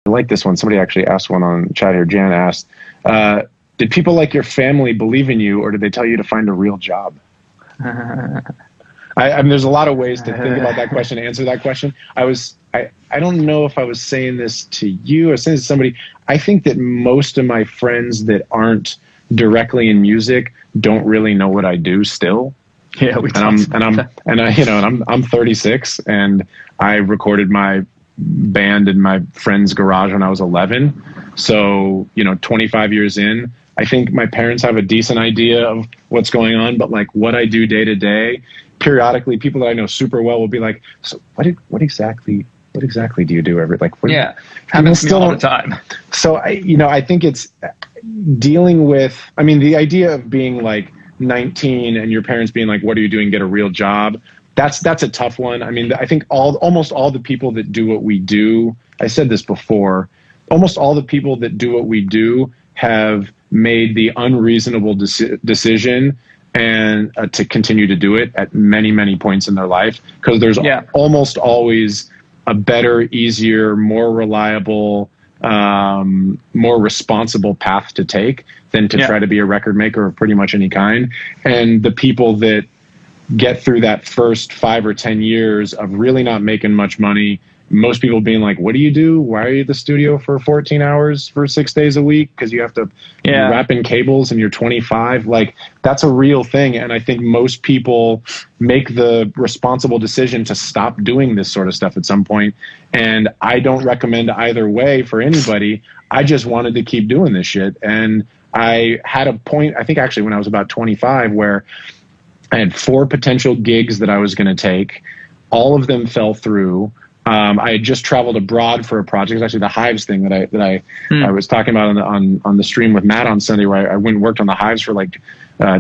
like this one. Somebody actually asked one on chat here. Jan asked, did people like your family believe in you, or did they tell you to find a real job? I mean, there's a lot of ways to think about that question, answer that question. I don't know if I was saying this to you or saying this to somebody. I think that most of my friends that aren't directly in music don't really know what I do still. Yeah, I'm 36, and I recorded my band in my friend's garage when I was 11. So, 25 years in, I think my parents have a decent idea of what's going on, but like what I do day to day, periodically people that I know super well will be like, so what exactly do you do every, like, happens to me all the time. So I think it's dealing with, the idea of being like 19 and your parents being like, what are you doing? Get a real job. That's a tough one. I think almost all the people that do what we do, I said this before, almost all the people that do what we do have made the unreasonable decision and to continue to do it at many, many points in their life, because there's almost always a better, easier, more reliable, more responsible path to take than to try to be a record maker of pretty much any kind. And the people that get through that first 5 or 10 years of really not making much money, most people being like, what do you do? Why are you at the studio for 14 hours for 6 days a week? Because you have to wrap in cables and you're 25. Like, that's a real thing. And I think most people make the responsible decision to stop doing this sort of stuff at some point. And I don't recommend either way for anybody. I just wanted to keep doing this shit. And I had a point, I think actually when I was about 25, where I had 4 potential gigs that I was going to take. All of them fell through. I had just traveled abroad for a project. It was actually the Hives thing that I was talking about on the stream with Matt on Sunday, where I went and worked on the Hives for like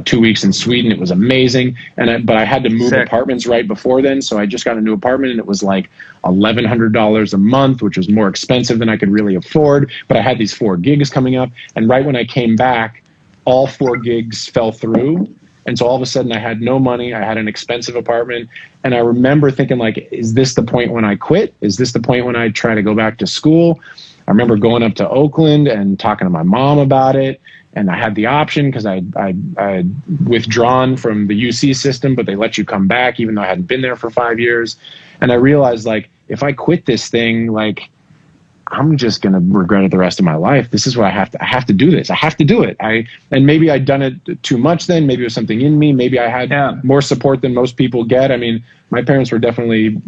2 weeks in Sweden. It was amazing. But I had to move apartments right before then. So I just got a new apartment, and it was like $1,100 a month, which was more expensive than I could really afford. But I had these 4 gigs coming up. And right when I came back, all 4 gigs fell through. And so all of a sudden I had no money. I had an expensive apartment. And I remember thinking, like, is this the point when I quit? Is this the point when I try to go back to school? I remember going up to Oakland and talking to my mom about it. And I had the option because I had withdrawn from the UC system, but they let you come back even though I hadn't been there for 5 years. And I realized, like, if I quit this thing, like, I'm just going to regret it the rest of my life. This is what I have to do this. I have to do it. And maybe I'd done it too much then. Maybe it was something in me. Maybe I had more support than most people get. My parents were definitely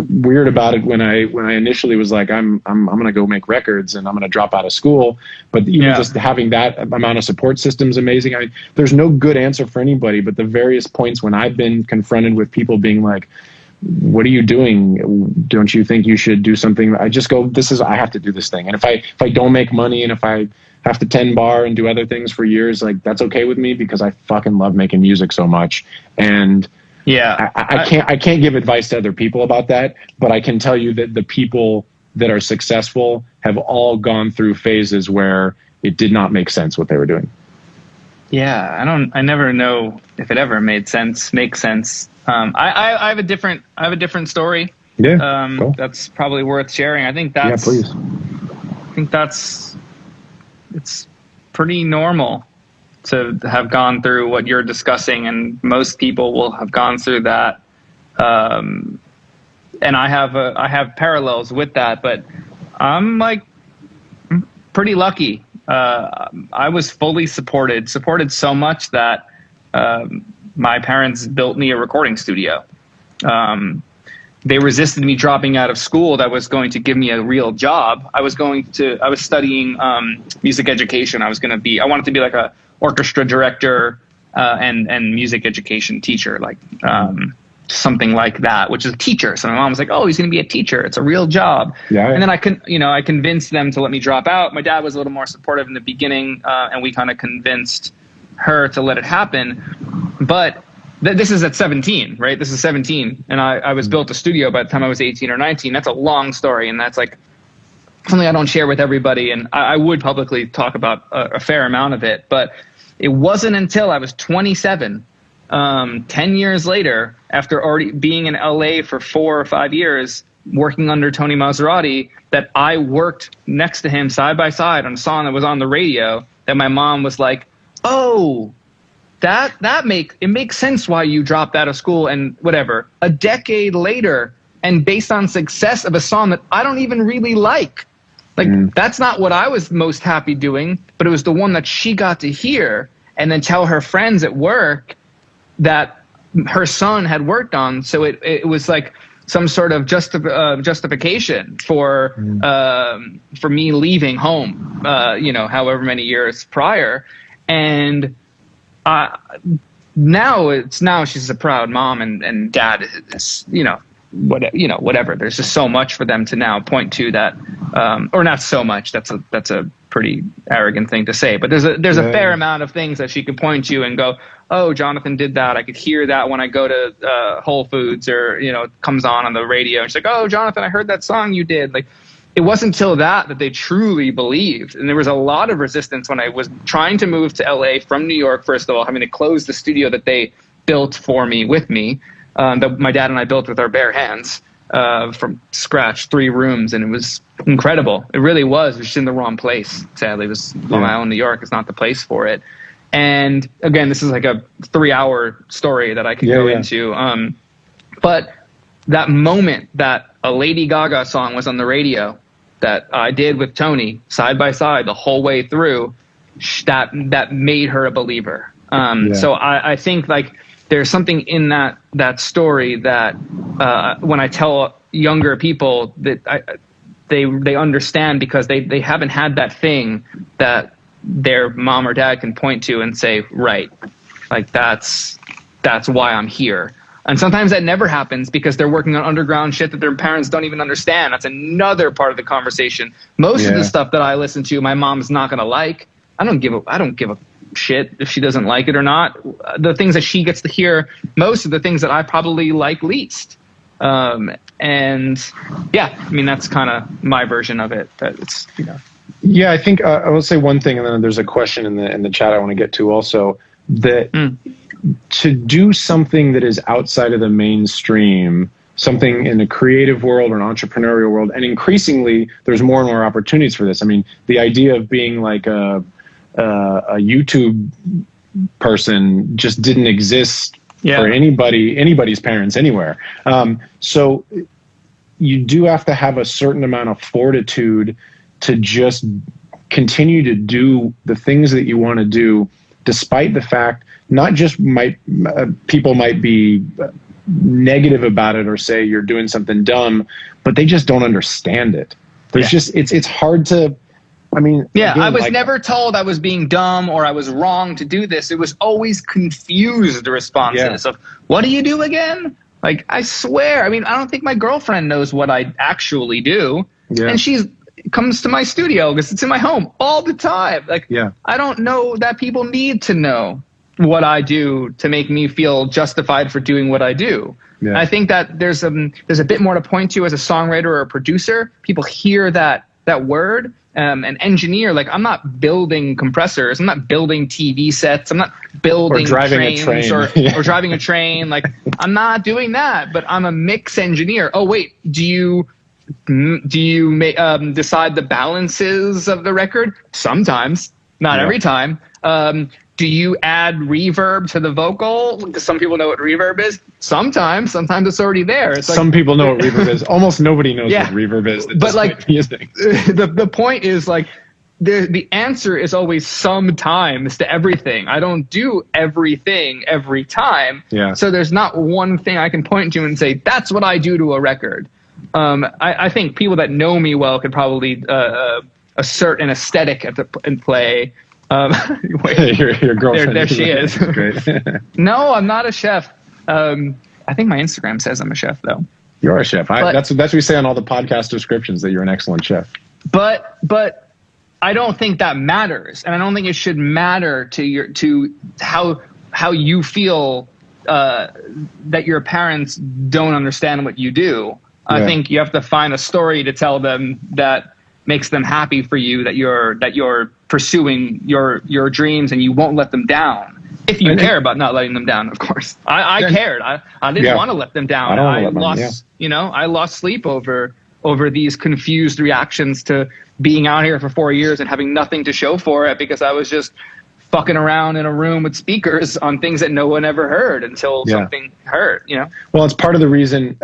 weird about it when I initially was like, I'm going to go make records and I'm going to drop out of school. But even just having that amount of support system is amazing. There's no good answer for anybody, but the various points when I've been confronted with people being like, what are you doing? Don't you think you should do something? I just go, I have to do this thing. And if I don't make money and if I have to 10 bar and do other things for years, like, that's okay with me, because I fucking love making music so much. And I can't give advice to other people about that, but I can tell you that the people that are successful have all gone through phases where it did not make sense what they were doing. Yeah, I never know if it ever makes sense. I have a different story. Yeah, cool. That's probably worth sharing. I think that's, please. I think it's pretty normal to have gone through what you're discussing, and most people will have gone through that. And I have parallels with that, but I'm pretty lucky. I was fully supported so much that my parents built me a recording studio. They resisted me dropping out of school that was going to give me a real job. I was studying music education. I wanted to be like a orchestra director and music education teacher, like something like that, which is a teacher. So my mom was like, oh, he's going to be a teacher. It's a real job. Yeah. And then I convinced them to let me drop out. My dad was a little more supportive in the beginning, and we kind of convinced her to let it happen. But this is at 17, right? This is 17. And I was built a studio by the time I was 18 or 19. That's a long story. And that's like something I don't share with everybody. And I would publicly talk about a fair amount of it. But it wasn't until I was 27, 10 years later, after already being in LA for 4 or 5 years, working under Tony Maserati, that I worked next to him side by side on a song that was on the radio, that my mom was like, oh, it makes sense why you dropped out of school and whatever. A decade later, and based on success of a song that I don't even really like. That's not what I was most happy doing, but it was the one that she got to hear and then tell her friends at work that her son had worked on. So it was like some sort of justification for me leaving home, however many years prior. And now she's a proud mom, and dad is, whatever. There's just so much for them to now point to that, or not so much. That's a pretty arrogant thing to say, but there's a fair amount of things that she can point to and go, oh, Jonathan did that. I could hear that when I go to Whole Foods, or it comes on the radio. And she's like, oh, Jonathan, I heard that song you did. Like, it wasn't until that they truly believed. And there was a lot of resistance when I was trying to move to LA from New York. First of all, having to close the studio that they built for me with me. That my dad and I built with our bare hands from scratch, 3 rooms, and it was incredible. It really was. It was just in the wrong place. Sadly, it was Long Island, New York. It's not the place for it. And again, this is like a 3-hour story that I could go into. But that moment that a Lady Gaga song was on the radio that I did with Tony side by side the whole way through, that made her a believer. So I think like, there's something in that story that when I tell younger people that they understand, because they haven't had that thing that their mom or dad can point to and say, right, like that's why I'm here. And sometimes that never happens because they're working on underground shit that their parents don't even understand. That's another part of the conversation. Most of the stuff that I listen to, my mom's not going to like. I don't give a shit if she doesn't like it or not. The things that she gets to hear, most of the things that I probably like least. And yeah, I mean, that's kind of my version of it. That it's, Yeah, I think I will say one thing, and then there's a question in the chat I want to get to also, that to do something that is outside of the mainstream, something in the creative world or an entrepreneurial world, and increasingly there's more and more opportunities for this. I mean, the idea of being like a YouTube person just didn't exist for anybody's parents anywhere. So you do have to have a certain amount of fortitude to just continue to do the things that you want to do, despite the fact not just people might be negative about it or say you're doing something dumb, but they just don't understand it. There's just it's hard to. I mean, again, I was never told I was being dumb or I was wrong to do this. It was always confused responses of, what do you do again? Like, I swear, I mean, I don't think my girlfriend knows what I actually do. Yeah. And she comes to my studio because it's in my home all the time. Like, I don't know that people need to know what I do to make me feel justified for doing what I do. Yeah. I think that there's a bit more to point to as a songwriter or a producer. People hear that word. An engineer, like, I'm not building compressors, I'm not building TV sets, I'm not building trains or driving a train. Like, I'm not doing that, but I'm a mix engineer. Oh wait, do you decide the balances of the record? Sometimes, not every time. Do you add reverb to the vocal? Because some people know what reverb is. Sometimes it's already there. It's like, some people know what reverb is. Almost nobody knows what reverb is. But like, the point is, like, the answer is always sometimes to everything. I don't do everything every time. Yeah. So there's not one thing I can point to and say, that's what I do to a record. I think people that know me well could probably assert an aesthetic in play. Wait, your girlfriend. There she is. Great. No, I'm not a chef. I think my Instagram says I'm a chef, though. You're a chef. That's what we say on all the podcast descriptions, that you're an excellent chef. But I don't think that matters, and I don't think it should matter to how you feel that your parents don't understand what you do. I think you have to find a story to tell them that makes them happy for you, that you're pursuing your dreams and you won't let them down. If you care about not letting them down, of course. I cared. I didn't want to let them down. I lost sleep over these confused reactions to being out here for 4 years and having nothing to show for it, because I was just fucking around in a room with speakers on things that no one ever heard until something hurt, Well, it's part of the reason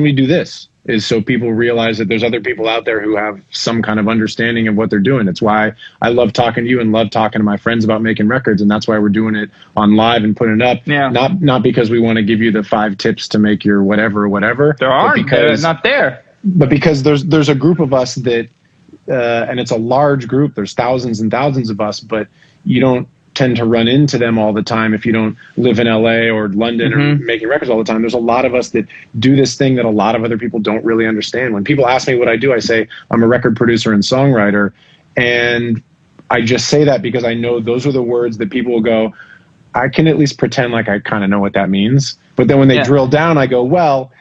we do this is so people realize that there's other people out there who have some kind of understanding of what they're doing. It's why I love talking to you and love talking to my friends about making records. And that's why we're doing it on live and putting it up. Yeah. Not because we want to give you the 5 tips to make your whatever. There aren't, they're not there. But because there's a group of us that, and it's a large group, there's thousands and thousands of us, but you don't tend to run into them all the time if you don't live in LA or London or making records all the time. There's a lot of us that do this thing that a lot of other people don't really understand. When people ask me what I do, I say I'm a record producer and songwriter. And I just say that because I know those are the words that people will go, I can at least pretend like I kind of know what that means. But then when they drill down, I go, well,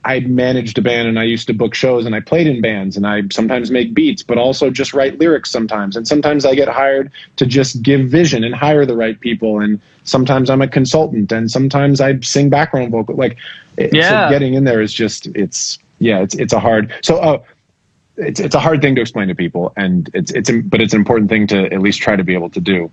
I managed a band and I used to book shows and I played in bands and I sometimes make beats, but also just write lyrics sometimes. And sometimes I get hired to just give vision and hire the right people. And sometimes I'm a consultant and sometimes I sing background vocal. So getting in there is just, it's a hard thing to explain to people. And but it's an important thing to at least try to be able to do.